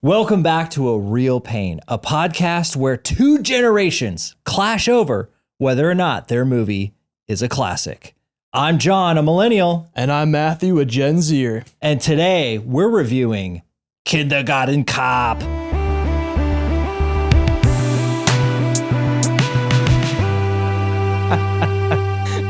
Welcome back to A Real Pain, a podcast where two generations clash over whether or not their movie is a classic. I'm John, a millennial. And I'm Matthew, a Gen Zer. And today we're reviewing Kindergarten Cop.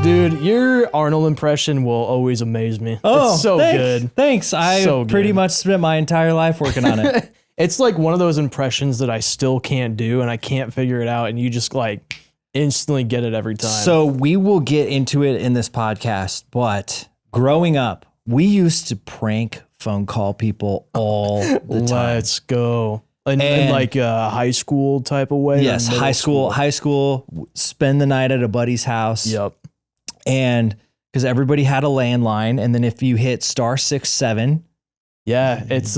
Dude, your Arnold impression will always amaze me. Oh, it's so good. Thanks. I pretty much spent my entire life working on it. It's like one of those impressions that I still can't do and I can't figure it out, and you just like instantly get it every time. So we will get into it in this podcast, but growing up, we used to prank phone call people all the time. Let's go. In like a high school type of way? Yes, high school, spend the night at a buddy's house. Yep. And because everybody had a landline, and then if you hit *67, yeah, it's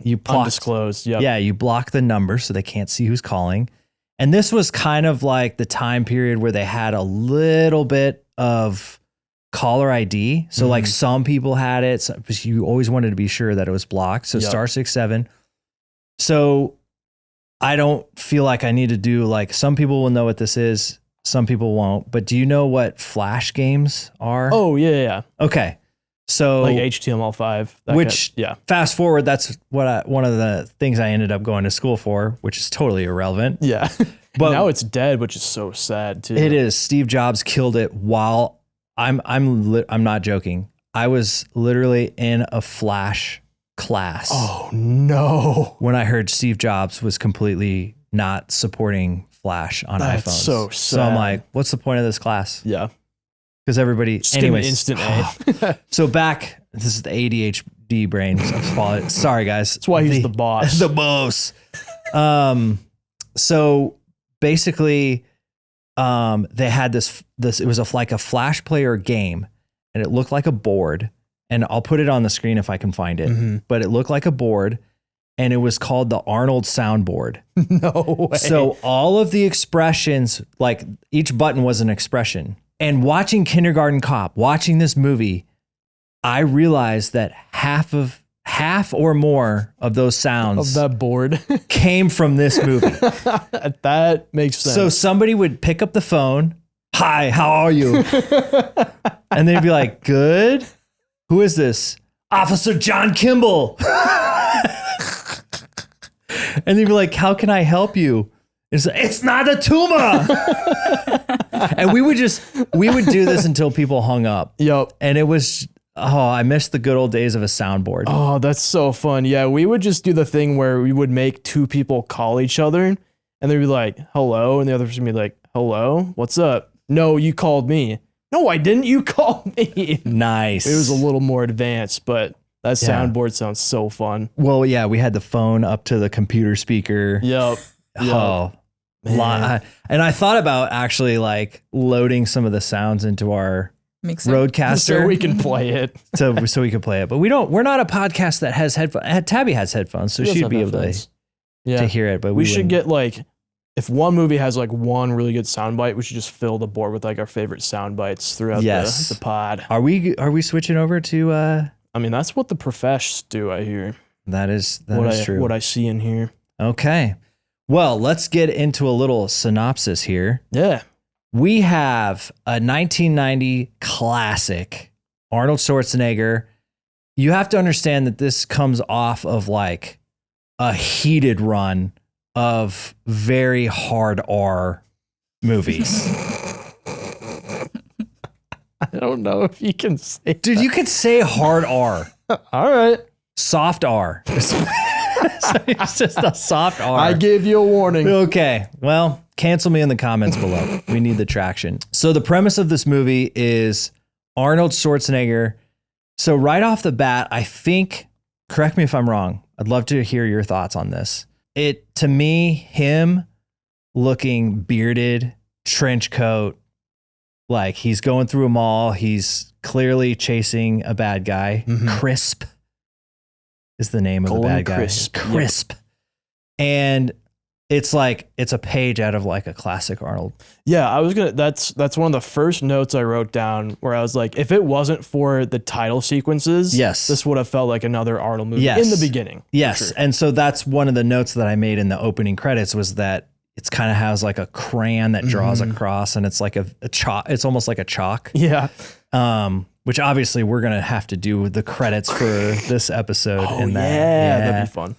you undisclosed. Yep. Yeah, you block the number so they can't see who's calling. And this was kind of like the time period where they had a little bit of caller ID. So like some people had it, but you always wanted to be sure that it was blocked. So *67. So I don't feel like I need to do like, some people will know what this is. Some people won't, but do you know what flash games are? Oh yeah. Okay. So like HTML5, fast forward, that's what one of the things I ended up going to school for, which is totally irrelevant. Yeah. But now it's dead, which is so sad too. It is. Steve Jobs killed it while I'm not joking. I was literally in a flash class. Oh no. When I heard Steve Jobs was completely not supporting flash on That's iPhones. So sad. So I'm like, what's the point of this class? Yeah. Because everybody, just anyways. Instant A. So this is the ADHD brain. Sorry, guys. That's why he's the boss. The boss. So basically, they had this. It was like a flash player game, and it looked like a board. And I'll put it on the screen if I can find it. But it looked like a board, and it was called the Arnold soundboard. No way. So all of the expressions, like each button was an expression. And watching Kindergarten Cop, watching this movie, I realized that half or more of those sounds of that board came from this movie. That makes sense. So somebody would pick up the phone. Hi, how are you? And they'd be like, good. Who is this? Officer John Kimble. And they'd be like, how can I help you? It's not a tumor. And we would do this until people hung up. Yep. And it was, I missed the good old days of a soundboard. Oh, that's so fun. Yeah, we would just do the thing where we would make two people call each other, and they'd be like, hello. And the other person would be like, hello, what's up? No, you called me. No, I didn't. You called me. Nice. It was a little more advanced, but that soundboard sounds so fun. Well, yeah, we had the phone up to the computer speaker. Yep. Oh, man. And I thought about actually like loading some of the sounds into our Roadcaster so we can play it. so we could play it. But we're not a podcast that has headphones. Tabby has headphones, so she'd be able to hear it. But we should get like, if one movie has like one really good soundbite, we should just fill the board with like our favorite sound bites throughout the pod. Are we switching over to I mean, that's what the profesh do, I hear. That is true. What I see in here. Okay. Well, let's get into a little synopsis here. Yeah. We have a 1990 classic, Arnold Schwarzenegger. You have to understand that this comes off of like a heated run of very hard R movies. I don't know if you can say Dude, you could say hard R. All right. Soft R. It's just a soft R. I gave you a warning. Okay. Well, cancel me in the comments below. We need the traction. So the premise of this movie is Arnold Schwarzenegger. So right off the bat, I think, correct me if I'm wrong. I'd love to hear your thoughts on this. To me, him looking bearded, trench coat, like he's going through a mall. He's clearly chasing a bad guy. Crisp is the name of the bad guy. Crisp. Crisp. Yep. And it's like it's a page out of like a classic Arnold. Yeah, I was gonna. That's one of the first notes I wrote down where I was like, if it wasn't for the title sequences, Yes. this would have felt like another Arnold movie Yes. in the beginning. for Yes. sure. And so that's one of the notes that I made in the opening credits was that it's kind of has like a crayon that draws across, and it's like a chalk. It's almost like a chalk. Yeah. Which obviously we're gonna have to do the credits for this episode. Oh and yeah, that'd be fun.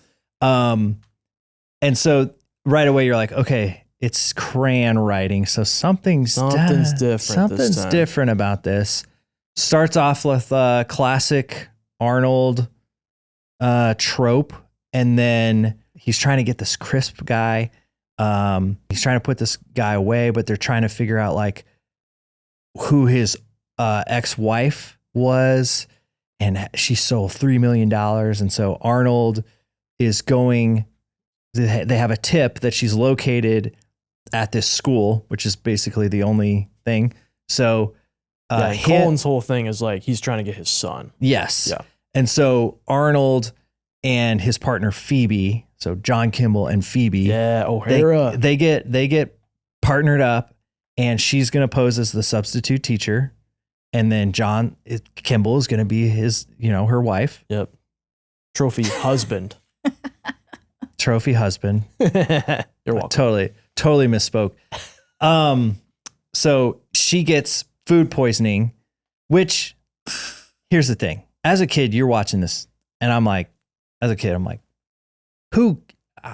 And so right away you're like, okay, it's crayon writing, so something's different. Something's this time. different about this. Starts off with a classic Arnold trope, and then he's trying to get this crisp guy. He's trying to put this guy away, but they're trying to figure out like who his ex-wife was, and she stole $3 million. And so Arnold is going, they have a tip that she's located at this school, which is basically the only thing. So Colin's whole thing is like he's trying to get his son. yes. Yeah. And so Arnold and his partner Phoebe, so John Kimble and Phoebe, Yeah, O'Hara. they get partnered up, and she's going to pose as the substitute teacher. And then Kimble is going to be his, her wife. Yep. Trophy husband. Trophy husband. You're welcome. Totally misspoke. So she gets food poisoning, which here's the thing. As a kid, you're watching this, and I'm like,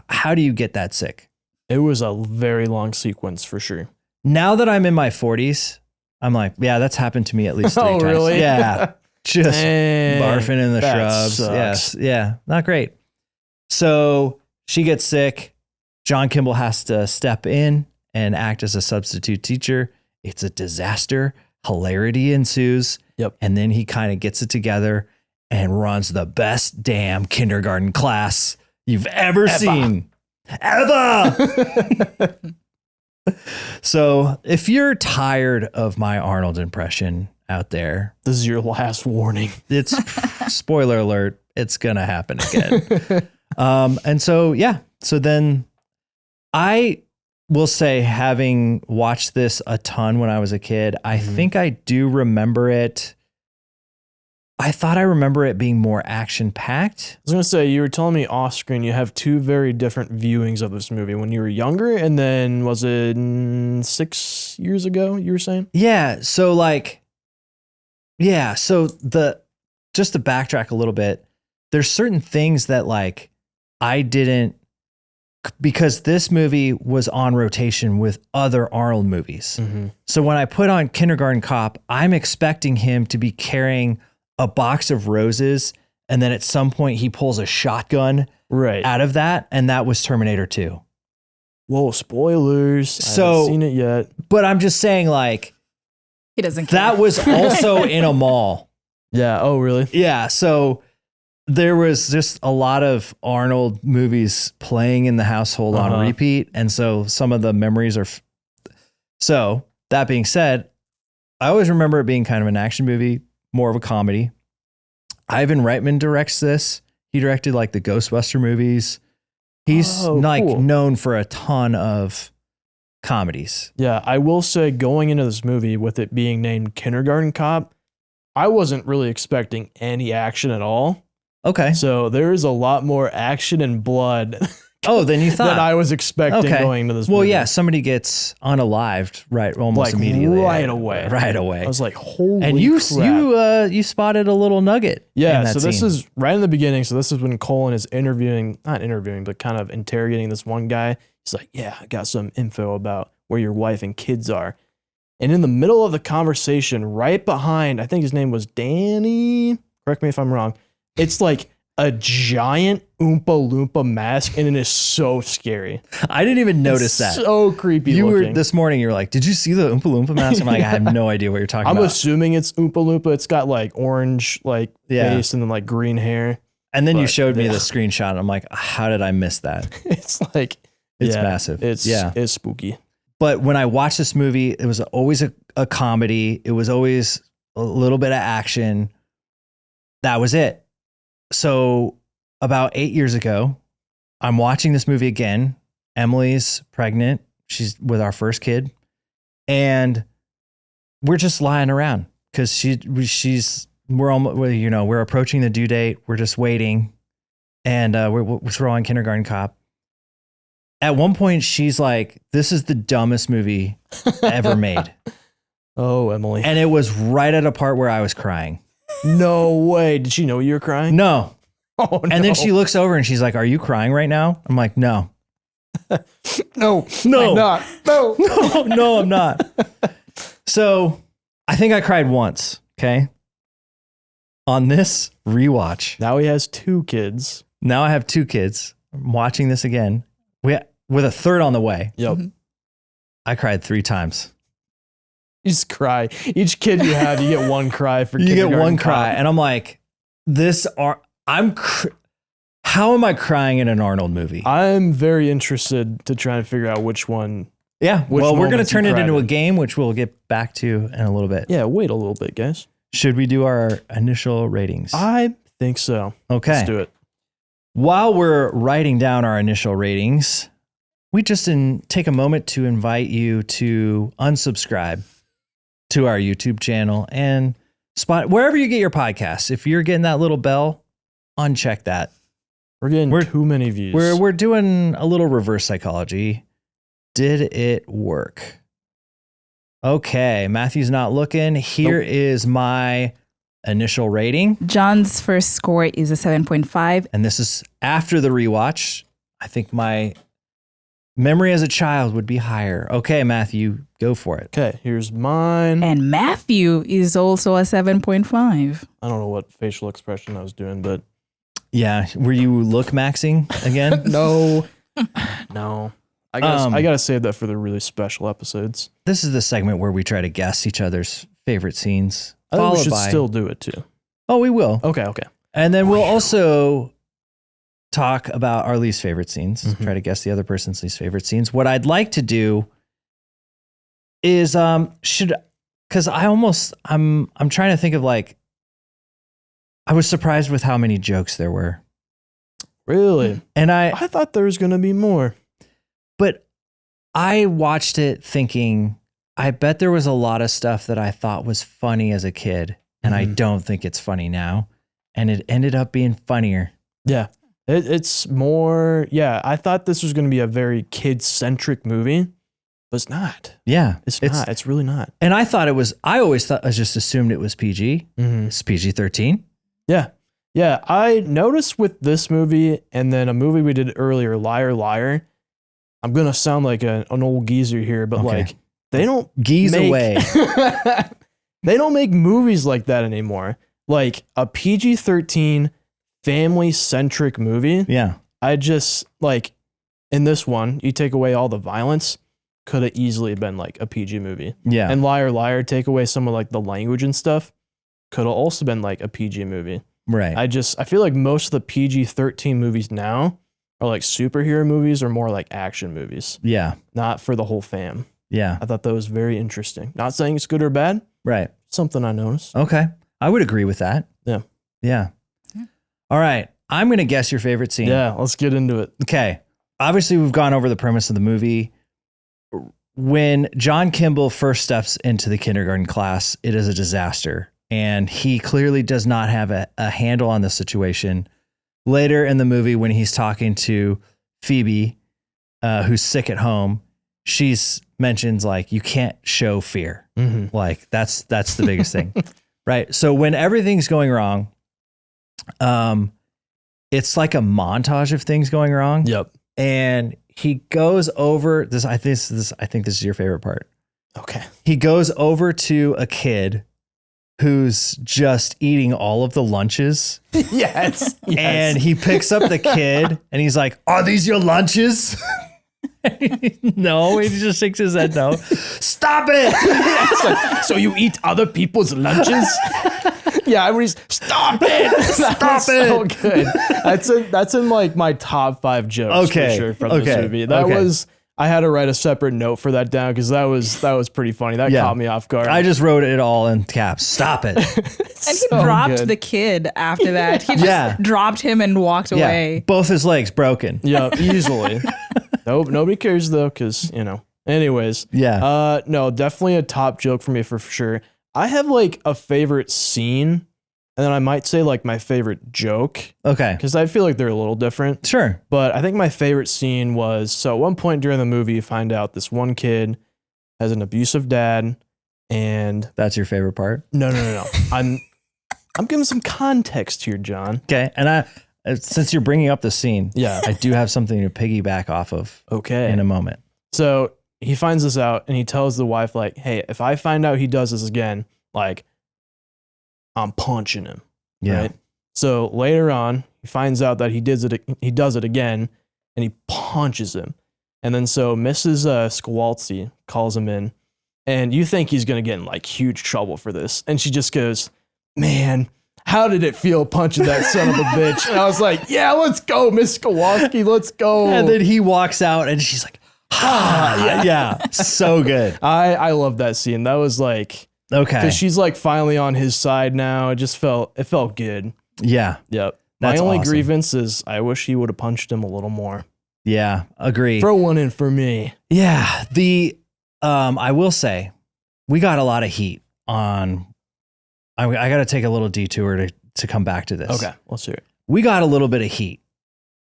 how do you get that sick? It was a very long sequence for sure. Now that I'm in my 40s, I'm like, yeah, that's happened to me at least 3 times. Really? Yeah. Just Dang, barfing in the that shrubs. sucks. Yes. Yeah. Not great. So she gets sick. John Kimble has to step in and act as a substitute teacher. It's a disaster. Hilarity ensues. Yep. And then he kind of gets it together and runs the best damn kindergarten class you've ever seen. Ever. So if you're tired of my Arnold impression out there, This is your last warning. it's spoiler alert. It's going to happen again. And so, yeah. So then I will say, having watched this a ton when I was a kid, I think I do remember it. I thought I remember it being more action packed. I was going to say, you were telling me off screen you have 2 very different viewings of this movie when you were younger, and then was it 6 years ago you were saying? Yeah. So just to backtrack a little bit, there's certain things that like I didn't, because this movie was on rotation with other Arnold movies. So when I put on Kindergarten Cop, I'm expecting him to be carrying a box of roses, and then at some point he pulls a shotgun Right. out of that, and that was Terminator 2. Whoa, spoilers. I So- haven't seen it yet. But I'm just saying, like, He doesn't care. that was also in a mall. Yeah. Oh, really? Yeah, so there was just a lot of Arnold movies playing in the household on repeat, and so some of the memories are. So that being said, I always remember it being kind of an action movie, more of a comedy. Ivan Reitman directs this. He directed like the Ghostbuster movies. He's Oh, like cool. known for a ton of comedies. Yeah. I will say, going into this movie with it being named Kindergarten Cop, I wasn't really expecting any action at all. Okay. So there's a lot more action and blood Oh, then you thought. than I was expecting Okay. going into this Well, movie. yeah, somebody gets unalived almost Like, immediately. right away. Right away. I was like, holy And you crap. you spotted a little nugget. Yeah, in that so this scene. is right in the beginning. So this is when Colin is not interviewing, but kind of interrogating this one guy. He's like, yeah, I got some info about where your wife and kids are. And in the middle of the conversation, right behind, I think his name was Danny, correct me if I'm wrong, it's like a giant Oompa Loompa mask, and it is so scary. I didn't even notice that. So creepy You looking. were this morning. You were like, "Did you see the Oompa Loompa mask?" I'm like, "I have no idea what you're talking I'm about." assuming it's Oompa Loompa. It's got like orange like Yeah. face and then like green hair. And then you but- showed me yeah. the screenshot. And I'm like, "How did I miss that?" It's like It's yeah, massive. It's Yeah. it's spooky. But when I watched this movie, it was always a comedy. It was always a little bit of action. That was it. So about 8 years ago, I'm watching this movie again Emily's pregnant. She's with our first kid. And we're just lying around because we're approaching the due date. We're just waiting. And we're throwing Kindergarten Cop. At one point, she's like, this is the dumbest movie ever made. Oh, Emily. And it was right at a part where I was crying. No way. Did she know you were crying? No. Oh, no. And then she looks over and she's like, are you crying right now? I'm like, no. No. No. I'm not. No. No, I'm not. So I think I cried once, okay? On this rewatch. Now he has 2 kids. Now I have 2 kids. I'm watching this again. With a third on the way. Yep. I cried 3 times. You just cry. Each kid you have, you get one cry for You get one Kindergarten cry. Cop. And I'm like, how am I crying in an Arnold movie? I'm very interested to try and figure out which one. Yeah. Well, we're going to moments you turn it cried into a in. game, which we'll get back to in a little bit. Yeah, wait a little bit, guys. Should we do our initial ratings? I think so. Okay. Let's do it. While we're writing down our initial ratings, we just take a moment to invite you to unsubscribe to our YouTube channel and wherever you get your podcasts. If you're getting that little bell, uncheck that. We're getting too many views. We're doing a little reverse psychology. Did it work? Okay, Matthew's not looking. Here is my initial rating. John's first score is a 7.5. And this is after the rewatch. I think my memory as a child would be higher. Okay, Matthew, go for it. Okay, here's mine. And Matthew is also a 7.5. I don't know what facial expression I was doing, but Yeah, were you look maxing again? no. No. I gotta save that for the really special episodes. This is the segment where we try to guess each other's favorite scenes. I think we followed should by, still do it too. Oh, we will. Okay. And then we'll also talk about our least favorite scenes. Mhm. Try to guess the other person's least favorite scenes. What I'd like to do is I'm trying to think of like, I was surprised with how many jokes there were. Really? And I thought there was gonna be more. but I watched it thinking, I bet there was a lot of stuff that I thought was funny as a kid, and I Mhm. don't think it's funny now. And it ended up being funnier. Yeah. It's more, yeah, I thought this was going to be a very kid-centric movie, but it's not. Yeah. It's not. It's really not. And I just assumed it was PG. Mm-hmm. It's PG-13. Yeah. Yeah. I noticed with this movie and then a movie we did earlier, Liar, Liar, I'm going to sound like an old geezer here, but Okay. like they don't Geese make, away. They don't make movies like that anymore. Like a PG-13 family-centric movie. Yeah. I just like in this one, you take away all the violence, could have easily been like a PG movie. Yeah. And Liar Liar, take away some of like the language and stuff, could have also been like a PG movie. Right. I feel like most of the PG-13 movies now are like superhero movies or more like action movies, yeah. not for the whole fam. Yeah. I thought that was very interesting. Not saying it's good or bad, Right. something I noticed. Okay. I would agree with that. Yeah. Yeah. All right. I'm going to guess your favorite scene. Yeah, let's get into it. Okay. Obviously, we've gone over the premise of the movie. When John Kimble first steps into the kindergarten class, it is a disaster. And he clearly does not have a handle on the situation. Later in the movie, when he's talking to Phoebe, who's sick at home, she's mentions like, you can't show fear. Mm-hmm. Like that's the biggest thing. Right. So when everything's going wrong, it's like a montage of things going wrong. Yep. And he goes over this. I think this is your favorite part. Okay. He goes over to a kid who's just eating all of the lunches. Yes. And he picks up the kid and he's like, "Are these your lunches?" No, he just shakes his head no. Stop it. It's like, so you eat other people's lunches? Yeah, everybody's stop it. Stop it. So good. That's in like my top 5 jokes for sure from this movie. That was, I had to write a separate note for that down because that was pretty funny. That caught me off guard. I just wrote it all in caps. Stop it. And he dropped the kid after that. He just dropped him and walked away. Both his legs broken. Yeah, easily. Nope, nobody cares though, because Anyways, Yeah. no, definitely a top joke for me for sure. I have like a favorite scene, and then I might say like my favorite joke, Okay. because I feel like they're a little different. Sure. But I think my favorite scene was, so at one point during the movie, you find out this one kid has an abusive dad, and That's your favorite part? no. I'm giving some context here, John. Okay. And since you're bringing up the scene, Yeah. I do have something to piggyback off of Okay. in a moment. So he finds this out, and he tells the wife, like, hey, if I find out he does this again, like, I'm punching him. Yeah. Right? So later on, he finds out that he does it again, and he punches him. And then so Mrs. Skowalski calls him in, and you think he's going to get in like huge trouble for this. And she just goes, man, how did it feel punching that son of a bitch? And I was like, yeah, let's go, Miss Skowalski, let's go. And then he walks out and she's like, yeah. So good. I love that scene. That was like, Okay. because she's like finally on his side now. It felt good. Yeah. Yep. That's My only awesome. grievance is I wish he would have punched him a little more. Yeah. Agree. Throw one in for me. Yeah. I will say we got a lot of heat on, I got to take a little detour to come back to this. Okay, let's hear it. We got a little bit of heat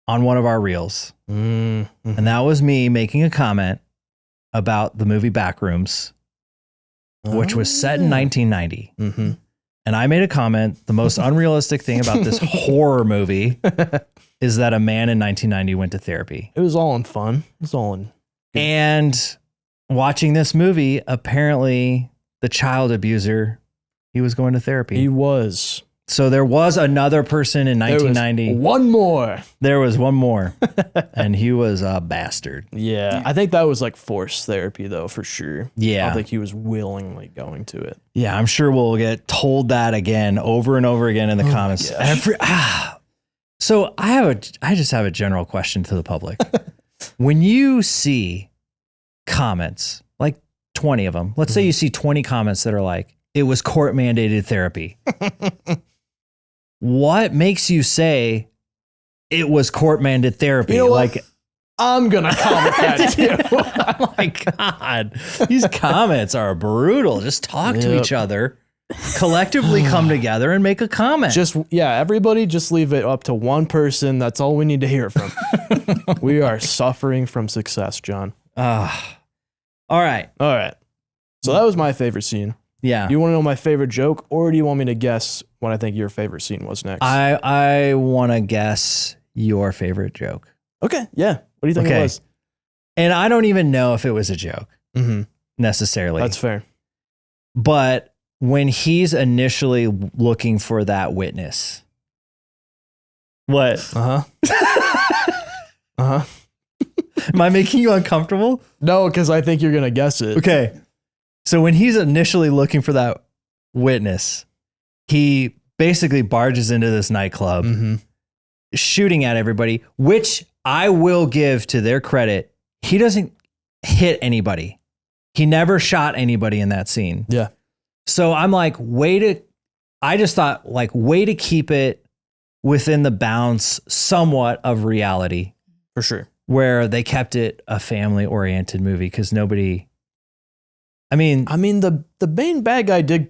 on one of our reels. Mm-hmm. And that was me making a comment about the movie Backrooms, which was set in 1990. Mm-hmm. And I made a comment, the most unrealistic thing about this horror movie is that a man in 1990 went to therapy. It was all in fun. It was all in. And watching this movie, apparently the child abuser, he was going to therapy. He was. So there was another person in 1990. One more. There was one more. And he was a bastard. Yeah. I think that was like forced therapy though, for sure. I Yeah. don't think he was willingly going to it. Yeah, I'm sure we'll get told that again over and over again in the comments. gosh. So I just have a general question to the public. When you see comments, like 20 of them, let's say you see 20 comments that are like, it was court mandated therapy. What makes you say it was court mandated therapy? You know what? Like, I'm going to comment that too. oh my God, these comments are brutal. Just talk to Yep. each other, collectively come together and make a comment. Everybody just leave it up to one person. That's all we need to hear from. We are suffering from success, John. All right. All right. So that was my favorite scene. Yeah. Do you want to know my favorite joke, or do you want me to guess what I think your favorite scene was next? I want to guess your favorite joke. Okay. Yeah. What do you think it was? And I don't even know if it was a joke Mm-hmm. necessarily. That's fair. But when he's initially looking for that witness, what? Uh-huh. Am I making you uncomfortable? No, because I think you're going to guess it. Okay. So when he's initially looking for that witness, he basically barges into this nightclub, Mm-hmm. shooting at everybody, which I will give to their credit. He doesn't hit anybody. He never shot anybody in that scene. Yeah. So I'm like, way to keep it within the bounds somewhat of reality, For sure. where they kept it a family oriented movie. Cause nobody, I mean, the main bad guy did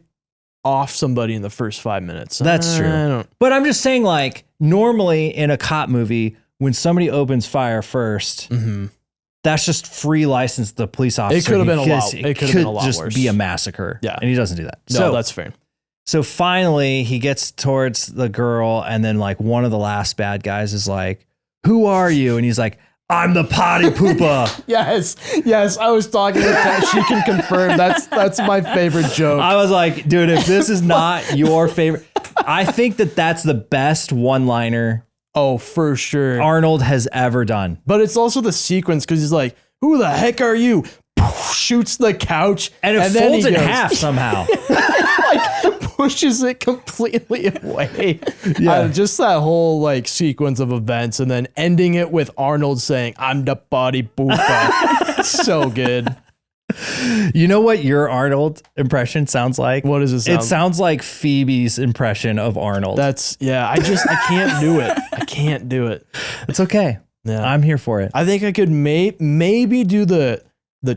off somebody in the first 5 minutes. That's true. I don't, but I'm just saying, like, normally in a cop movie, when somebody opens fire first, mm-hmm. that's just free license to the police officer. It could have been a lot. It It could could have been a lot just worse. be a massacre. Yeah. And he doesn't do that. No, that's fair. So finally he gets towards the girl, and then like one of the last bad guys is like, "Who are you?" And he's like, "I'm the potty pooper." Yes. I was talking with her. She can confirm. That's my favorite joke. I was like, dude, if this is not your favorite, I think that's the best one-liner Oh, for sure. Arnold has ever done. But it's also the sequence, because he's like, "Who the heck are you?" Shoots the couch, And it then folds he in goes- half somehow. like pushes it completely away. Yeah. Just that whole like sequence of events, and then ending it with Arnold saying, "I'm the body boopa." So good. You know what your Arnold impression sounds like? What does it sound? It sounds like Phoebe's impression of Arnold. I can't do it. I can't do it. It's okay. Yeah. I'm here for it. I think I could maybe do the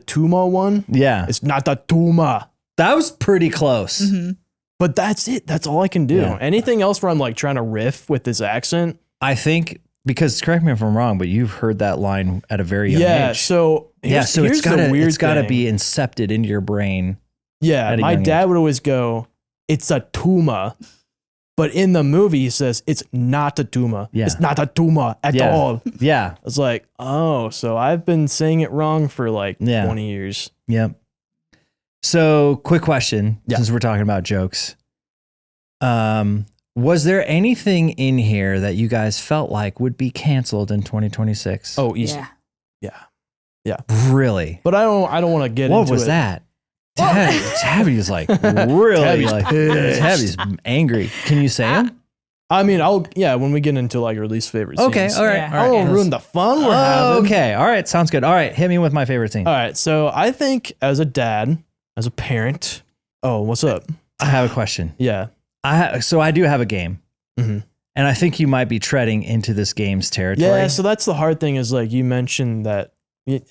tumor one. Yeah. It's not the tumor. That was pretty close. Mm-hmm. But that's it. That's all I can do. Yeah. Anything else where I'm like trying to riff with this accent? I think because correct me if I'm wrong, but you've heard that line at a very young age. So It's here's the weird got to thing. be incepted into your brain. Yeah, at a my young dad would always go, "It's a tumor," but in the movie he says, "It's not a tumor. Yeah. It's not a tumor at Yeah. all." Yeah. I was like, "Oh, so I've been saying it wrong for like Yeah. 20 years." Yep. So, quick question, Yeah. since we're talking about jokes. Was there anything in here that you guys felt like would be canceled in 2026? Oh, easy. Yeah. Yeah. Really? But I don't want to get What into was it. that? Tabby's like really Tabby's like pissed. Tabby's angry. Can you say him? I mean, when we get into like our least favorite scenes. Okay, all right. Yeah. All I right. won't ruin the fun we're having. Okay, all right, sounds good. All right, hit me with my favorite scene. All right, so I think as a dad, as a parent, oh, what's up? I have a question. Yeah. So I do have a game, Mhm. and I think you might be treading into this game's territory. Yeah, so that's the hard thing is like you mentioned that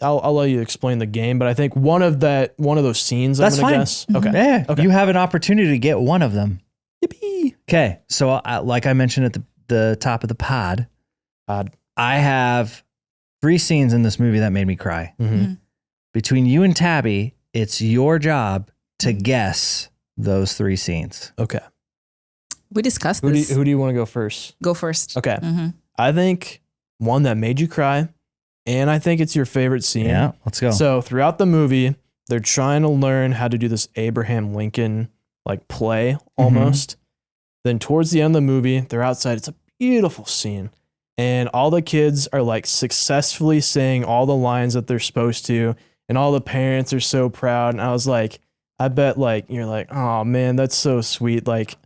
I'll let you explain the game, but I think one of those scenes That's I'm gonna fine. guess. Okay. Yeah, Okay. you have an opportunity to get one of them. Yippee. Okay, so like I mentioned at the top of the pod, I have 3 scenes in this movie that made me cry. Mhm. Between you and Tabby, it's your job to guess those 3 scenes. Okay. We discussed Who this. do you want to go first? Go first. Okay. Mm-hmm. I think one that made you cry, and I think it's your favorite scene. Yeah, let's go. So throughout the movie, they're trying to learn how to do this Abraham Lincoln like play almost. Then towards the end of the movie, they're outside. It's a beautiful scene. And all the kids are like successfully saying all the lines that they're supposed to. And all the parents are so proud. And I was like, I bet like you're like, oh man, that's so sweet. Like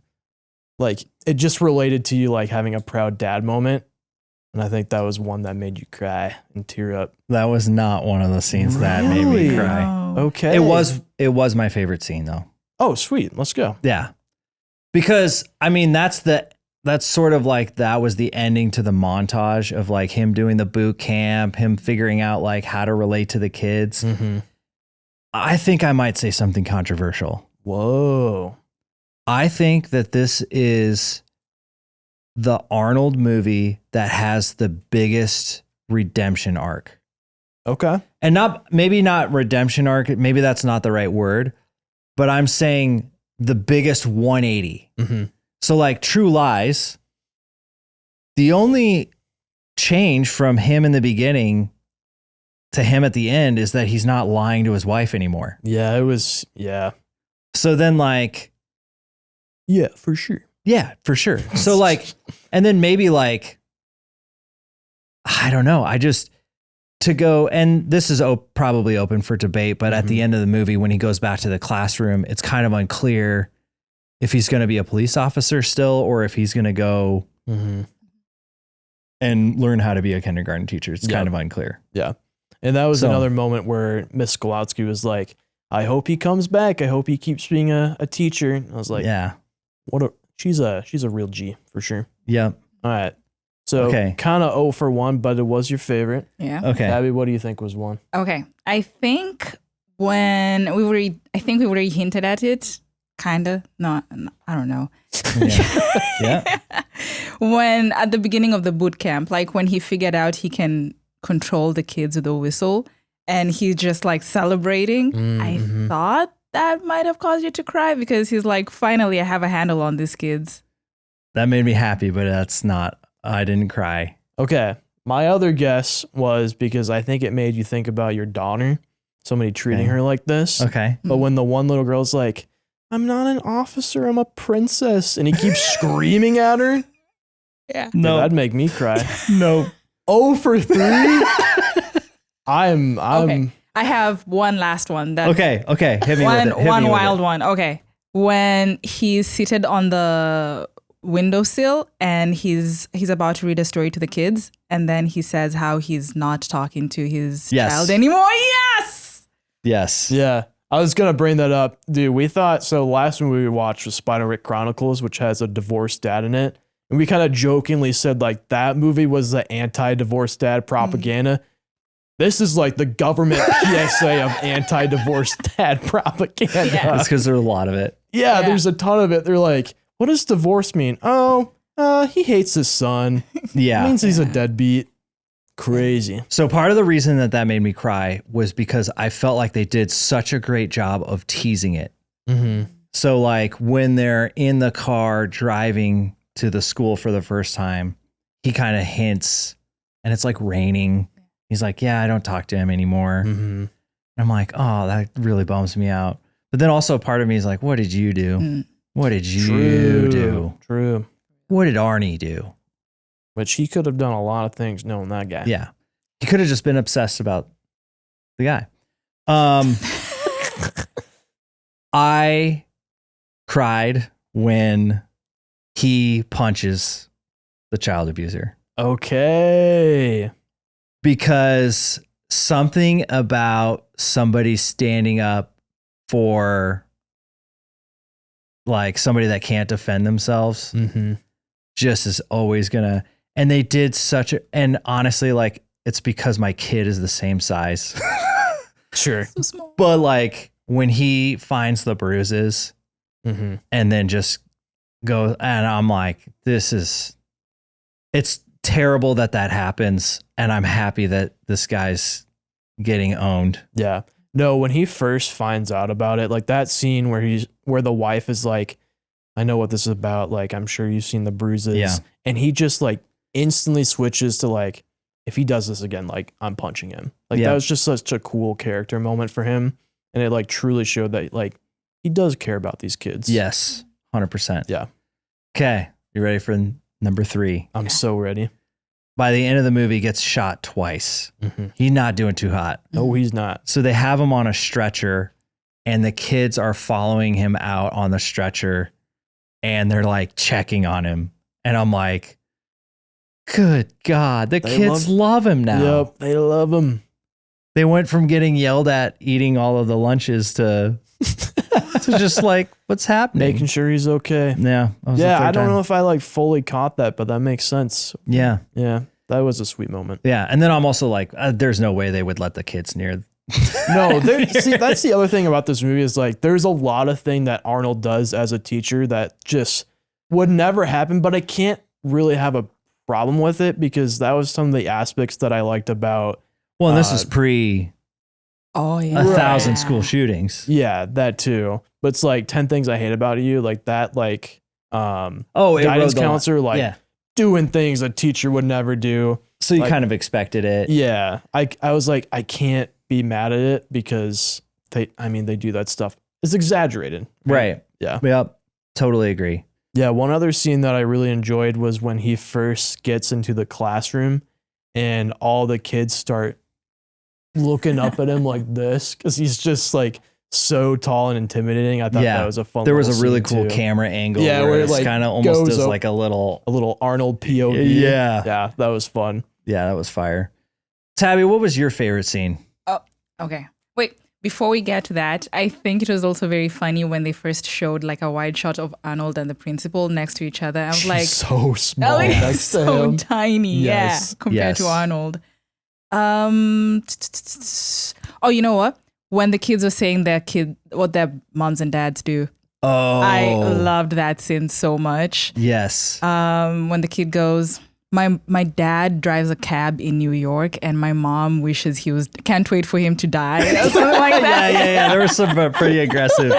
it just related to you like having a proud dad moment. And I think that was one that made you cry and tear up. That was not one of the scenes that made me Really? cry. Oh. Okay. It was my favorite scene though. Oh, sweet. Let's go. Yeah. Because I mean that's sort of like that was the ending to the montage of like him doing the boot camp, him figuring out like how to relate to the kids. Mm-hmm. I think I might say something controversial. Whoa. I think that this is the Arnold movie that has the biggest redemption arc. Okay. And maybe not redemption arc, maybe that's not the right word, but I'm saying the biggest 180. Mm-hmm. So like True Lies, the only change from him in the beginning to him at the end is that he's not lying to his wife anymore. Yeah, it was. Yeah. So then like, Yeah, for sure. yeah, for sure. So like, and then maybe like, I don't know. I just to go, and this is probably open for debate, but at the end of the movie, when he goes back to the classroom, it's kind of unclear if he's going to be a police officer still, or if he's going to go and learn how to be a kindergarten teacher. It's kind of unclear. Yeah. And that was So- another moment where Miss Skowalski was like, I hope he comes back. I hope he keeps being a teacher. And I was like, Yeah. she's a real G for sure. Yep. All right. So Okay. kind of 0 for 1, but it was your favorite. Yeah. Okay. Abby, what do you think was 1? Okay. I think when we already hinted at it, kind of. Not, I don't know. Yeah. Yeah. When at the beginning of the boot camp, like when he figured out he can control the kids with a whistle and he's just like celebrating, I thought that might have caused you to cry because he's like, finally, I have a handle on these kids. That made me happy, but I didn't cry. Okay. My other guess was because I think it made you think about your daughter, somebody treating her like this. Okay. But when the one little girl's like, I'm not an officer, I'm a princess, and he keeps screaming at her, Yeah. No. that'd make me cry. No. 0 for 3? I'm Okay. I have one last one. That Okay. Hit me with it. Hit me one with wild it. one. Okay. When he's seated on the windowsill and he's about to read a story to the kids, and then he says how he's not talking to his child anymore. Yes. Yes. Yeah. I was going to bring that up. Dude, we thought, so last movie we watched was Spider-Rick Chronicles, which has a divorced dad in it. And we kind of jokingly said like that movie was the anti-divorce dad propaganda. This is like the government PSA of anti-divorce dad propaganda. Yeah. It's because there's a lot of it. Yeah, there's a ton of it. They're like, what does divorce mean? Oh, he hates his son. Yeah. It means he's a deadbeat. Crazy. So part of the reason that made me cry was because I felt like they did such a great job of teasing it. Mm-hmm. So like when they're in the car driving to the school for the first time, he kind of hints and it's like raining. He's like, yeah, I don't talk to him anymore. Mm-hmm. And I'm like, oh, that really bums me out. But then also part of me is like, what did you do? What did you do? True. What did Arnie do? Which he could have done a lot of things knowing that guy. Yeah. He could have just been obsessed about the guy. I cried when he punches the child abuser. Okay. Because something about somebody standing up for like somebody that can't defend themselves just is always gonna, and they did such a, and honestly, like it's because my kid is the same size. Sure. So small. But like when he finds the bruises and then just goes, and I'm like, it's terrible that happens. And I'm happy that this guy's getting owned. Yeah. No, when he first finds out about it, like that scene where the wife is like, I know what this is about. Like, I'm sure you've seen the bruises. Yeah. And he just like instantly switches to like, if he does this again, like I'm punching him. Like that was just such a cool character moment for him. And it like truly showed that like he does care about these kids. Yes. 100%. Yeah. Okay. You ready for number 3? I'm so ready. By the end of the movie, he gets shot twice. He's not doing too hot. No, he's not. So they have him on a stretcher and the kids are following him out on the stretcher and they're like checking on him. And I'm like, good God, the kids love him now. Yep, they love him. They went from getting yelled at eating all of the lunches to just like, what's happening? Making sure he's okay. Yeah. Yeah, I don't know if I like fully caught that, but that makes sense. Yeah. Yeah, that was a sweet moment. Yeah. And then I'm also like, there's no way they would let the kids near. No, see, that's the other thing about this movie is like, there's a lot of thing that Arnold does as a teacher that just would never happen, but I can't really have a problem with it because that was some of the aspects that I liked about. Well, and this is pre Oh yeah. 1,000 school shootings. Yeah, that too. But it's like 10 things I hate about you, like that, like it guidance rode the counselor, like yeah. doing things a teacher would never do. So you like, kind of expected it. Yeah. I was like, I can't be mad at it because they do that stuff. It's exaggerated. Right. Yeah. Yep. Totally agree. Yeah. One other scene that I really enjoyed was when he first gets into the classroom and all the kids start looking up at him like this because he's just like so tall and intimidating. I thought that was a fun. There was a really scene cool too. camera angle. Yeah, where where it, it's like, kind of almost goes does up- like a little Arnold POV. Yeah. Yeah, that was fun. Yeah, that was fire. Tabby, what was your favorite scene? Oh, okay. Wait, before we get to that, I think it was also very funny when they first showed like a wide shot of Arnold and the principal next to each other. I was like, so small. like, Next to so him. tiny, Yes. compared to Yes. Arnold. Oh, you know what? When the kids were saying what their moms and dads do, Oh, I loved that scene so much. yes. When the kid goes, my dad drives a cab in New York, and my mom wishes can't wait for him to die. Or something like that. Yeah. There was some pretty aggressive.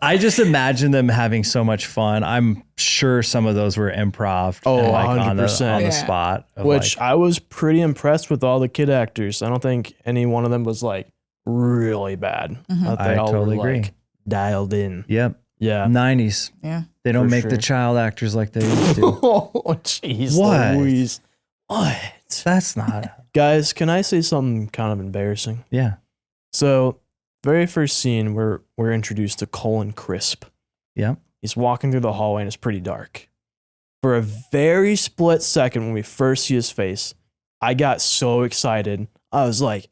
I just imagine them having so much fun. I'm sure some of those were improv. Oh, and, like, on the 100%. on the Yeah. spot. of, Which like, I was pretty impressed with all the kid actors. I don't think any one of them was like really bad. Thought they I all totally were, agree. like, dialed in. yep. Yeah. 90s. Yeah. They don't For make the sure. child actors like they used to. Oh, jeez. What? Louise. What? That's not. Guys, can I say something kind of embarrassing? Yeah. So, very first scene, we're introduced to Colin Crisp. Yeah. He's walking through the hallway and it's pretty dark. For a very split second, when we first see his face, I got so excited. I was like,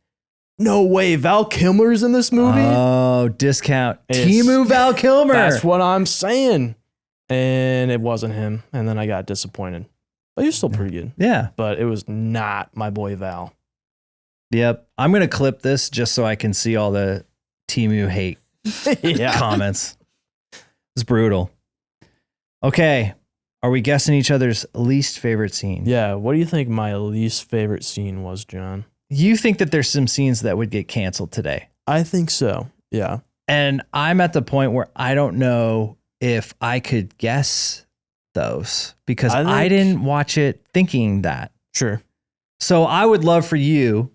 no way, Val Kilmer's in this movie? Oh, discount. It's- Timu Val Kilmer. That's what I'm saying. and it wasn't him. And then I got disappointed. But he was still pretty good. Yeah. But it was not my boy Val. Yep. I'm going to clip this just so I can see all the Temu hate comments. It's brutal. Okay. Are we guessing each other's least favorite scene? Yeah. What do you think my least favorite scene was, John? You think that there's some scenes that would get canceled today? I think so. Yeah. And I'm at the point where I don't know if I could guess those because I didn't watch it thinking that. Sure. So I would love for you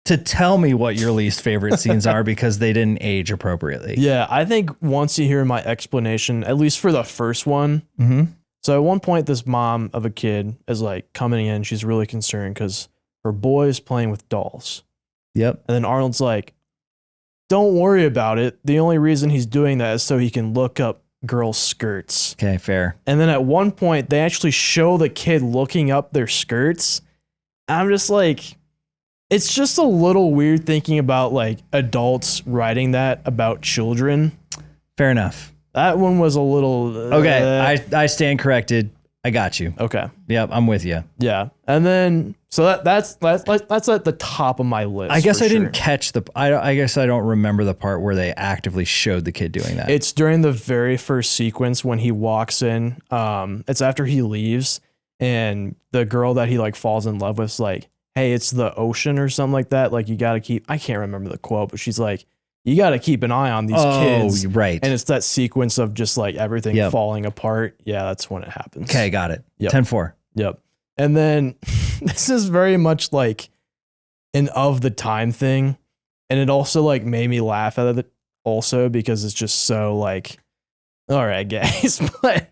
to tell me what your least favorite scenes are because they didn't age appropriately. Yeah. I think once you hear my explanation, at least for the first one. Mm-hmm. So at one point, this mom of a kid is like coming in. She's really concerned because her boy is playing with dolls. Yep. And then Arnold's like, don't worry about it. The only reason he's doing that is so he can look up girls' skirts. Okay, fair. And then at one point, they actually show the kid looking up their skirts. I'm just like, it's just a little weird thinking about like adults writing that about children. Fair enough. That one was a little... Okay, I stand corrected. I got you. Okay. Yep, I'm with you. Yeah. And then, so that's at the top of my list. I guess I sure. didn't catch I guess I don't remember the part where they actively showed the kid doing that. It's during the very first sequence when he walks in. It's after he leaves and the girl that he like falls in love with is like, hey, it's the ocean or something like that. Like you got to keep, I can't remember the quote, but she's like, you got to keep an eye on these kids. Right. And it's that sequence of just like everything falling apart. Yeah, that's when it happens. Okay, got it. Yep. 10-4. Yep. And then this is very much like an of the time thing. And it also like made me laugh at it also because it's just so like, all right, guys. But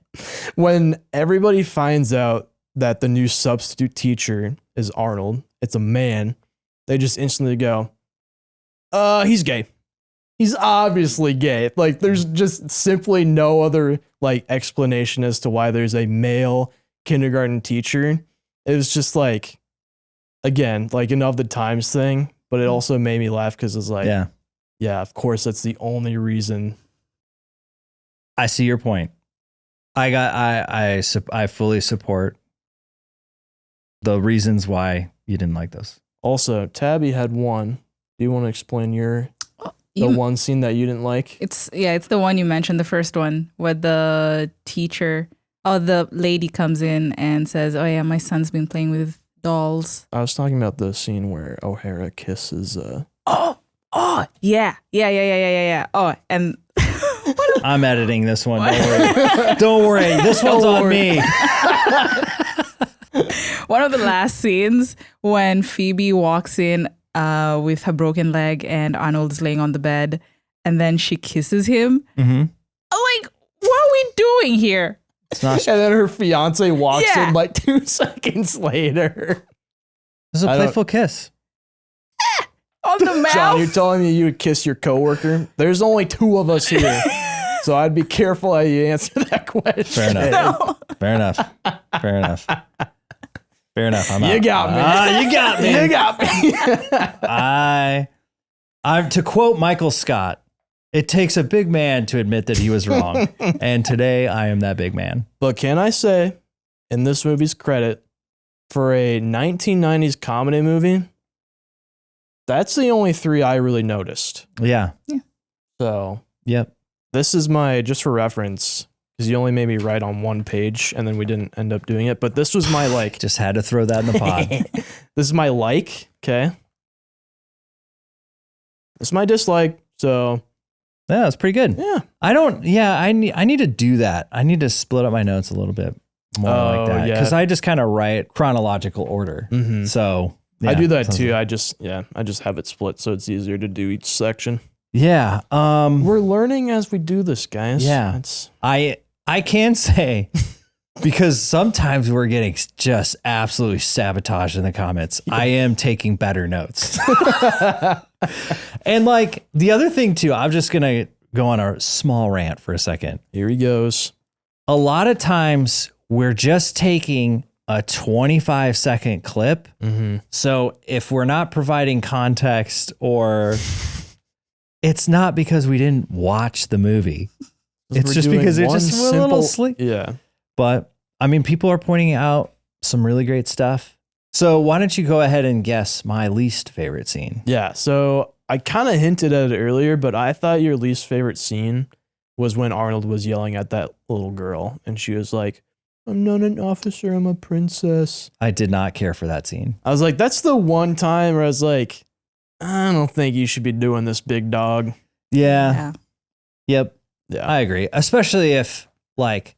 when everybody finds out that the new substitute teacher is Arnold, it's a man, they just instantly go, he's gay. He's obviously gay. Like there's just simply no other like explanation as to why there's a male kindergarten teacher. It was just like, again, like an of the times thing, but it also made me laugh because it's like, yeah, of course that's the only reason. I see your point. I fully support the reasons why you didn't like those. Also, Tabby had one. Do you want to explain the one scene that you didn't like? It's the one you mentioned, the first one, where the teacher, the lady comes in and says, oh yeah, my son's been playing with dolls. I was talking about the scene where O'Hara kisses. Yeah. Oh, and I'm editing this one. Don't worry. Don't worry. This one's on me. One of the last scenes when Phoebe walks in with her broken leg and Arnold's laying on the bed and then she kisses him. Mm-hmm. Like, what are we doing here? It's not. And then her fiance walks in like 2 seconds later. This is a playful kiss. On the mouth. John, you're telling me you would kiss your coworker? There's only 2 of us here. So I'd be careful how you answer that question. Fair enough. No. Fair enough. Fair enough. Fair enough. I'm out. You got me. You got me. You got me. I'm to quote Michael Scott, it takes a big man to admit that he was wrong. And today I am that big man. But can I say, in this movie's credit, for a 1990s comedy movie, that's the only 3 I really noticed. Yeah. So, yep. This is my, just for reference, because you only made me write on 1 page and then we didn't end up doing it. But this was my like. Just had to throw that in the pod. This is my like, okay? This is my dislike, so. Yeah, that's pretty good. Yeah. I need to do that. I need to split up my notes a little bit more like that. Because I just kind of write chronological order. Mm-hmm. So. Yeah, I do that too. I just have it split so it's easier to do each section. Yeah. We're learning as we do this, guys. Yeah. I can say, because sometimes we're getting just absolutely sabotaged in the comments, I am taking better notes. And like the other thing too, I'm just going to go on a small rant for a second. Here he goes. A lot of times we're just taking a 25-second clip. Mm-hmm. So if we're not providing context, or it's not because we didn't watch the movie. It's We're just doing because it's one just a little sleep. Yeah. But I mean, people are pointing out some really great stuff. So why don't you go ahead and guess my least favorite scene? Yeah. So I kind of hinted at it earlier, but I thought your least favorite scene was when Arnold was yelling at that little girl and she was like, I'm not an officer, I'm a princess. I did not care for that scene. I was like, that's the one time where I was like, I don't think you should be doing this, big dog. Yeah. Yep. Yeah. I agree. Especially if like,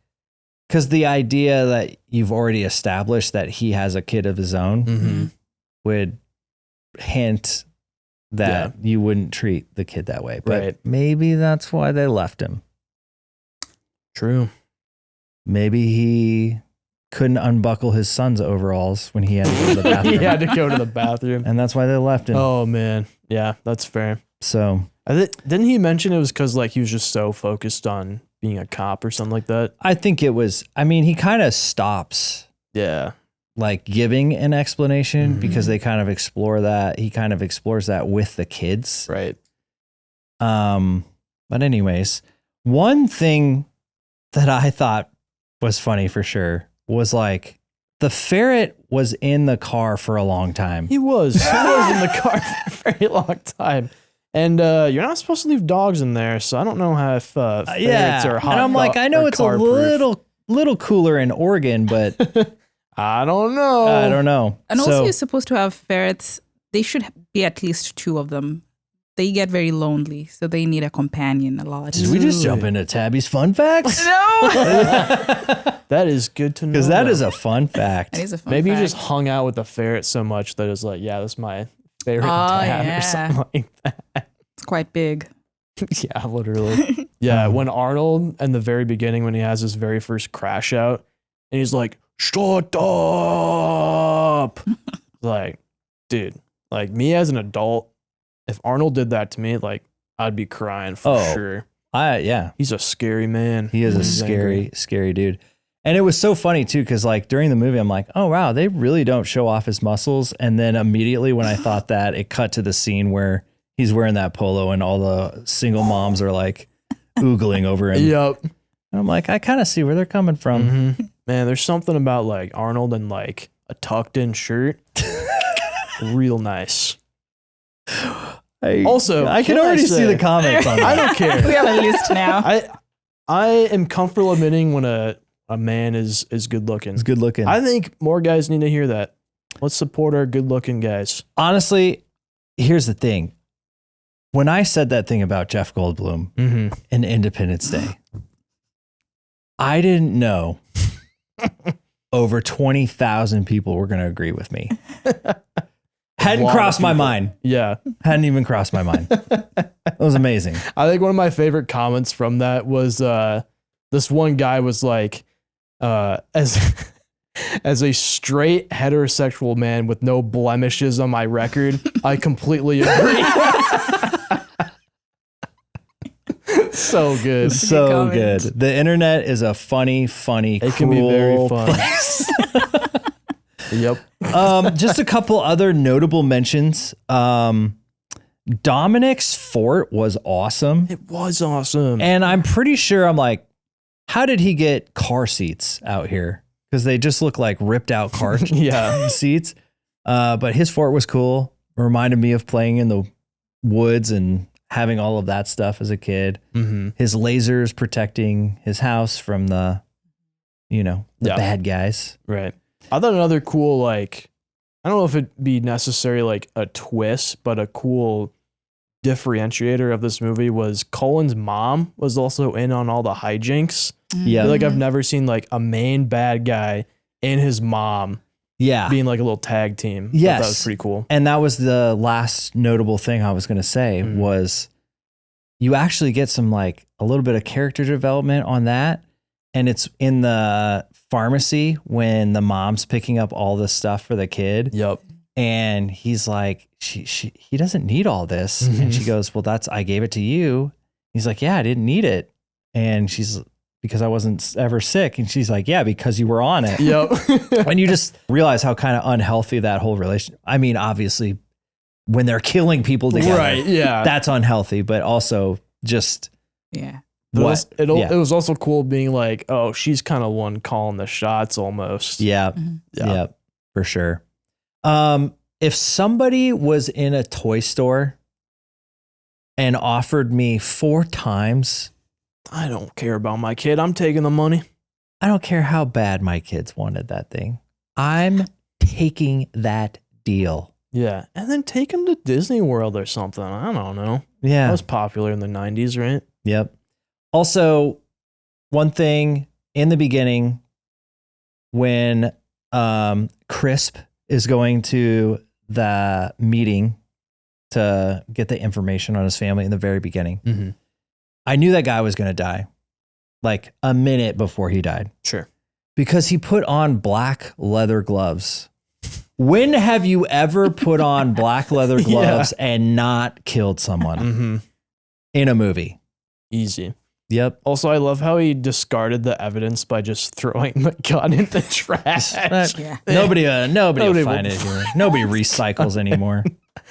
because the idea that you've already established that he has a kid of his own Mm-hmm. would hint that you wouldn't treat the kid that way. But Right. maybe that's why they left him. True. Maybe he couldn't unbuckle his son's overalls when he had to go to the bathroom. He had to go to the bathroom. And that's why they left him. Oh, man. Yeah, that's fair. So Didn't he mention it was because like he was just so focused on being a cop or something like that? I think it was, I mean, he kind of stops Yeah. like giving an explanation Mhm. because they kind of explore that. He kind of explores that with the kids. Right. But anyways, one thing that I thought was funny for sure was like the ferret was in the car for a long time. He was in the car for a very long time. And you're not supposed to leave dogs in there, so I don't know how if ferrets are hot. And I'm like, I know it's a car-proof. little cooler in Oregon, but I don't know. I don't know. And So- also, you're supposed to have ferrets. They should be at least 2 of them. They get very lonely, so they need a companion a lot. Did we just jump into Tabby's fun facts? No, That is good to know. Because that is a fun fact. that is a fun Maybe fact. you just hung out with the ferret so much that it's like, yeah, that's my favorite Oh, tab yeah. or something like that. It's quite big. Yeah, literally. Yeah, when Arnold in the very beginning, when he has his very first crash out, and he's like, "Shut up!" Like, dude, like me as an adult, if Arnold did that to me, like I'd be crying for Oh. sure. Yeah. He's a scary man. He is a He's angry. scary dude. And it was so funny too, because like during the movie, I'm like, oh wow, they really don't show off his muscles. And then immediately when I thought that, it cut to the scene where he's wearing that polo and all the single moms are like oogling over him. Yep. And I'm like, I kind of see where they're coming from. Mhm. Man, there's something about like Arnold and like a tucked in shirt. Real nice. Also, I can can I already see say- the comments on I that. don't care. We have a list now. I am comfortable admitting when a man is good looking. It's good looking. I think more guys need to hear that. Let's support our good looking guys. Honestly, here's the thing. When I said that thing about Jeff Goldblum Mm-hmm. in Independence Day, I didn't know over 20,000 people were going to agree with me. Hadn't lot of crossed my people. mind. Yeah. Hadn't even crossed my mind. It was amazing. I think one of my favorite comments from that was this one guy was like, as a straight heterosexual man with no blemishes on my record, I completely agree. So good. That's a good So comment. good. The internet is a funny, It can be very cruel fun. place. Yep. Just a couple other notable mentions. Dominic's fort was awesome. It was awesome. And I'm pretty sure I'm like, how did he get car seats out here? Because they just look like ripped out car Yeah. seats. But his fort was cool. Reminded me of playing in the woods and having all of that stuff as a kid. Mm-hmm. His lasers protecting his house from the Yeah. bad guys. Right. I thought another cool, like, I don't know if it'd be necessarily like a twist, but a cool differentiator of this movie was Colin's mom was also in on all the hijinks. Yeah. I feel like I've never seen like a main bad guy and his mom Yeah. being like a little tag team. Thought Yes. That was pretty cool. And that was the last notable thing I was going to say was you actually get some like a little bit of character development on that. And it's in the pharmacy when the mom's picking up all the stuff for the kid. Yep. And he's like, he doesn't need all this. And she goes, well, I gave it to you. He's like, yeah, I didn't need it. And she's because I wasn't ever sick. And she's like, yeah, because you were on it. Yep. And you just realize how kind of unhealthy that whole relationship. I mean, obviously when they're killing people together, Right. Yeah. that's unhealthy, but also just Yeah. What? It Yeah. was also cool being like, oh, she's kind of one calling the shots almost. Yeah. Yeah, for sure. If somebody was in a toy store and offered me 4 times, I don't care about my kid. I'm taking the money. I don't care how bad my kids wanted that thing. I'm taking that deal. Yeah. And then take him to Disney World or something. I don't know. Yeah. That was popular in the 90s, right? Yep. Also, one thing in the beginning when Crisp is going to the meeting to get the information on his family in the very beginning, Mm-hmm. I knew that guy was going to die like a minute before he died Sure. because he put on black leather gloves. When have you ever put on black leather gloves and not killed someone Mm-hmm. in a movie? Easy. Yep. Also, I love how he discarded the evidence by just throwing the gun in the trash. Yeah. Nobody will will- find it here. Nobody recycles anymore.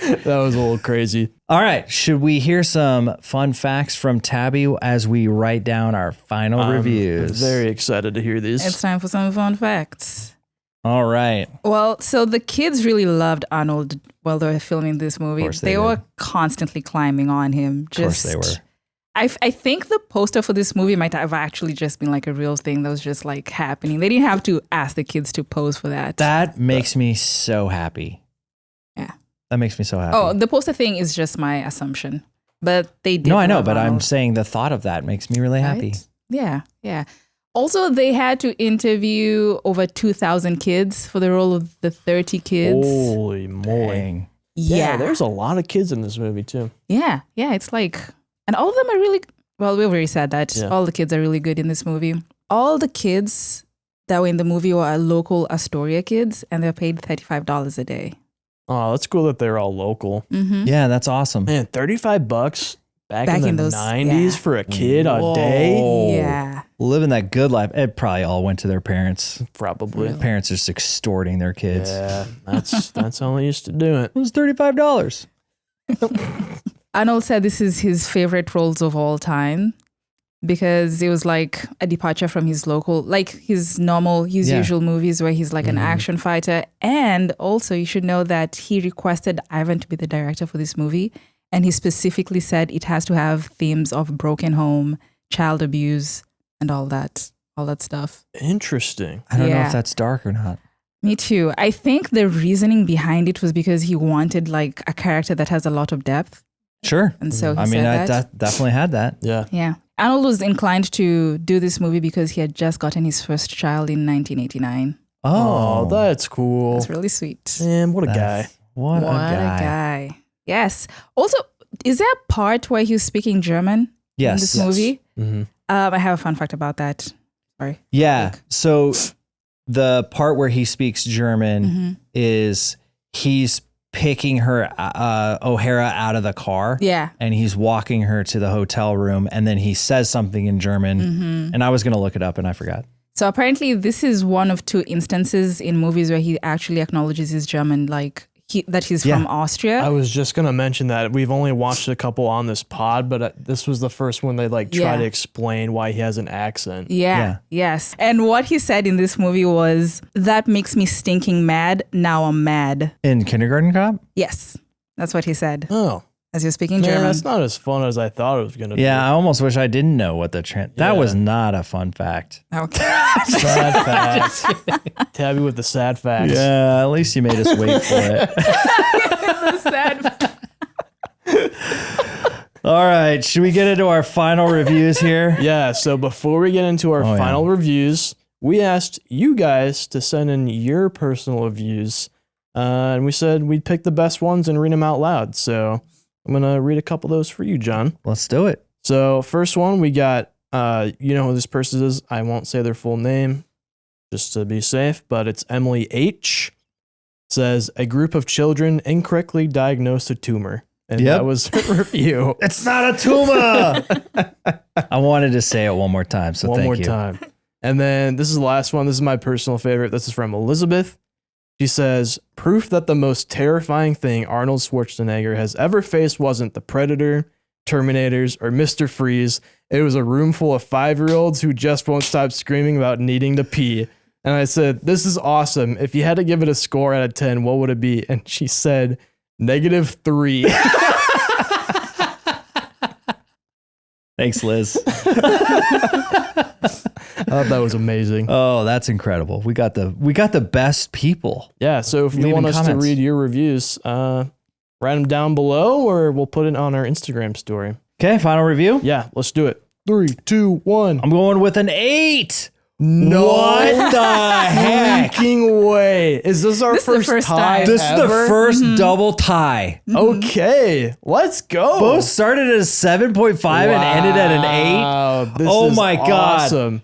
That was a little crazy. All right. Should we hear some fun facts from Tabby as we write down our final reviews? Very excited to hear these. It's time for some fun facts. All right. Well, so the kids really loved Arnold while they were filming this movie. course They they were did. constantly climbing on him. Of course they were. I think the poster for this movie might have actually just been like a real thing that was just like happening. They didn't have to ask the kids to pose for that. That makes me so happy. Yeah. That makes me so happy. Oh, the poster thing is just my assumption. But they did. no, I know, love but I'm Arnold, saying the thought of that makes me really happy. right? Yeah, yeah. Also, they had to interview over 2,000 kids for the role of the 30 kids. Holy moly. Dang. Yeah. There's a lot of kids in this movie, too. Yeah, it's like, and all of them are really, well, we've already said that. Yeah. All the kids are really good in this movie. All the kids that were in the movie were local Astoria kids, and they're paid $35 a day. Oh, that's cool that they're all local. Mm-hmm. Yeah, that's awesome. Man, $35 back Back in in the those- 90s yeah. for a kid a day? Whoa. Yeah. Living that good life. It probably all went to their parents. Probably. Parents are just extorting their kids. Yeah, that's how they used to do it. It was $35. Arnold said this is his favorite roles of all time because it was like a departure from his local, like his usual movies where he's like an action fighter. And also you should know that he requested Ivan to be the director for this movie. And he specifically said it has to have themes of broken home, child abuse, and all that stuff. Interesting. I don't know Yeah. if that's dark or not. Me too. I think the reasoning behind it was because he wanted like a character that has a lot of depth. Sure. And so he I mean, said I that. definitely had that. Yeah. Yeah. Arnold was inclined to do this movie because he had just gotten his first child in 1989. Oh, that's cool. That's really sweet. Man, what a guy. That's- What a guy. Yes. Also, is there a part where he was speaking German Yes. in this movie? Mm-hmm. I have a fun fact about that. Sorry. Yeah. So the part where he speaks German Mm-hmm. is he's picking her O'Hara out of the car. Yeah. And he's walking her to the hotel room, and then he says something in German. Mm-hmm. And I was going to look it up and I forgot. So apparently this is one of 2 instances in movies where he actually acknowledges his German, like that he's from Austria. I was just going to mention that. We've only watched a couple on this pod, but this was the first one they like try Yeah. to explain why he has an accent. Yeah. Yes. And what he said in this movie was, "That makes me stinking mad. Now I'm mad." In Kindergarten Cop? Yes. That's what he said Oh, as he was speaking man, German. that's not as fun as I thought it was going to Yeah, I almost wish I didn't know what that Yeah. was not a fun fact. Okay. be. Sad facts. Tabby with the sad facts. Yeah, at least you made us wait for it. The sad- All right, should we get into our final reviews here? Yeah, so before we get into our yeah. final reviews, we asked you guys to send in your personal reviews. And we said we'd pick the best ones and read them out loud. So I'm going to read a couple of those for you, John. Let's do it. So first one, we got, you know who this person is. I won't say their full name just to be safe, but it's Emily H. Says, a group of children incorrectly diagnosed a tumor. And Yep. that was her review. It's not a tumor. I wanted to say it one more time, so One thank more you. time. And then this is the last one. This is my personal favorite. This is from Elizabeth. She says, proof that the most terrifying thing Arnold Schwarzenegger has ever faced wasn't the Predator, Terminators, or Mr. Freeze. It was a room full of 5-year-olds who just won't stop screaming about needing to pee. And I said, this is awesome. If you had to give it a score out of 10, what would it be? And she said, -3. Thanks, Liz. I thought that was amazing. Oh, that's incredible. We got the best people. Yeah, so if you Leave want in us comments. to read your reviews, write them down below, or we'll put it on our Instagram story. Okay, final review. Yeah, let's do it. 3, 2, 1. I'm going with an 8. No What the heck? freaking way. Is this our This is the first first tie time. This is the ever? first double tie. Okay, let's go. Both started at a 7.5 and ended at an 8. Wow, this Oh is my God. awesome.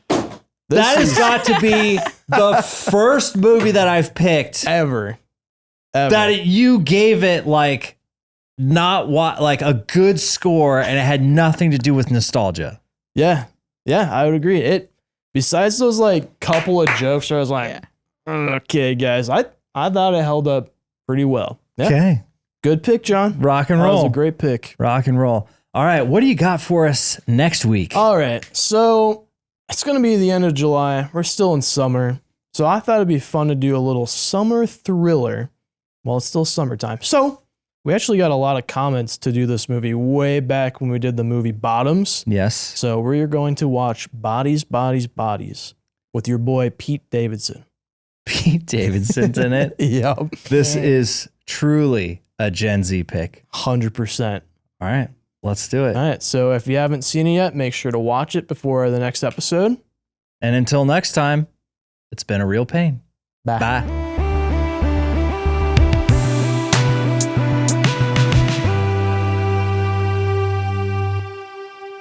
That has got to be the first movie that I've picked ever. that you gave it like a good score, and it had nothing to do with nostalgia. Yeah, I would agree. It besides those like couple of jokes where I was like, okay, guys, I thought it held up pretty well. Yeah. Okay, Good pick, John. rock and That was roll. a great pick. Rock and roll. All right, what do you got for us next week? All right, so it's going to be the end of July. We're still in summer. So I thought it'd be fun to do a little summer thriller while it's still summertime. So we actually got a lot of comments to do this movie way back when we did the movie Bottoms. Yes. So we're going to watch Bodies, Bodies, Bodies with your boy Pete Davidson. Pete Davidson's in it. Yep. This is truly a Gen Z pick. 100%. All right, let's do it. All right. So if you haven't seen it yet, make sure to watch it before the next episode. And until next time, it's been a real pain. Bye. Bye.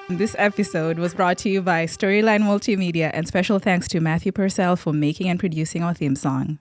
This episode was brought to you by Storyline Multimedia, and special thanks to Matthew Purcell for making and producing our theme song.